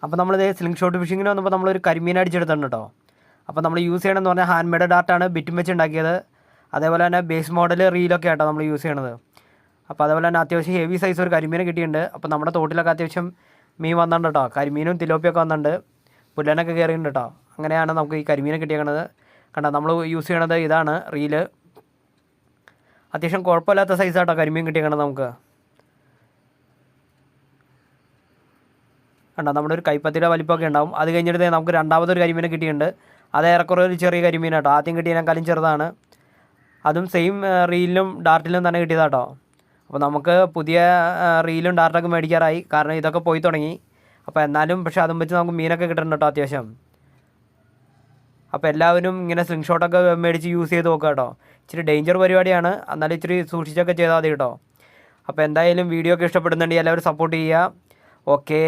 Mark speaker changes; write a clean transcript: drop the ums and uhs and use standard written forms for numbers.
Speaker 1: അപ്പോൾ നമ്മളിത് sling shot ഫിഷിങ്ങിന് വന്നപ്പോൾ നമ്മളൊരു കരിമീൻ അടിച്ചെടുത്തിട്ടുണ്ട് കേട്ടോ. അപ്പോൾ നമ്മൾ യൂസ് ചെയ്യണമെന്ന് പറഞ്ഞാൽ ഹാൻഡ് മെയ്ഡ് ഡാർട്ടാണ് ബിറ്റും വെച്ച് ഉണ്ടാക്കിയത്. അതേപോലെ തന്നെ ബേസ് മോഡൽ റീലൊക്കെ ആട്ടോ നമ്മൾ യൂസ് ചെയ്യണത്. അപ്പോൾ അതേപോലെ തന്നെ അത്യാവശ്യം ഹെവി സൈസ് ഒരു കരിമീനെ കിട്ടിയിട്ടുണ്ട്. അപ്പോൾ നമ്മുടെ തോട്ടിലൊക്കെ അത്യാവശ്യം മീൻ വന്നിട്ടുണ്ട് കേട്ടോ. കരിമീനും തിലോപ്പിയൊക്കെ വന്നിട്ടുണ്ട്, പുല്ലനൊക്കെ കയറിയിട്ടുണ്ട് കേട്ടോ. അങ്ങനെയാണ് നമുക്ക് ഈ കരിമീനെ കിട്ടിയേക്കണത്. കണ്ടോ, നമ്മൾ യൂസ് ചെയ്യണത് ഇതാണ് റീല്. അത്യാവശ്യം കുഴപ്പമില്ലാത്ത സൈസാട്ടോ കരിമീൻ കിട്ടിയേക്കണത് നമുക്ക്. കണ്ടോ, നമ്മുടെ ഒരു കൈപ്പത്തിയുടെ വലിപ്പമൊക്കെ ഉണ്ടാവും. അത് കഴിഞ്ഞിട്ട് നമുക്ക് രണ്ടാമതൊരു കരിമീനെ കിട്ടിയിട്ടുണ്ട്. അത് ഏറെക്കുറെ ഒരു ചെറിയ കരിമീനാട്ടോ. ആദ്യം കിട്ടിയതിനേക്കാളും ചെറുതാണ്. അതും സെയിം റീലിലും ഡാർട്ടിലും തന്നെ കിട്ടിയതാട്ടോ. അപ്പോൾ നമുക്ക് പുതിയ റീലും ഡാർട്ടൊക്കെ മേടിക്കാറായി, കാരണം ഇതൊക്കെ പോയി തുടങ്ങി. അപ്പോൾ എന്നാലും പക്ഷേ അതും വെച്ച് നമുക്ക് മീനൊക്കെ കിട്ടുന്നുണ്ട് കേട്ടോ അത്യാവശ്യം. അപ്പോൾ എല്ലാവരും ഇങ്ങനെ സ്ലിംഗ് ഷോട്ടൊക്കെ മേടിച്ച് യൂസ് ചെയ്ത് നോക്കുക കേട്ടോ. ഇച്ചിരി ഡേഞ്ചർ പരിപാടിയാണ്, എന്നാലും ഇച്ചിരി സൂക്ഷിച്ചൊക്കെ ചെയ്താൽ മതി കേട്ടോ. അപ്പോൾ എന്തായാലും വീഡിയോ ഒക്കെ ഇഷ്ടപ്പെടുന്നുണ്ടെങ്കിൽ എല്ലാവരും സപ്പോർട്ട് ചെയ്യുക. ഓക്കേ.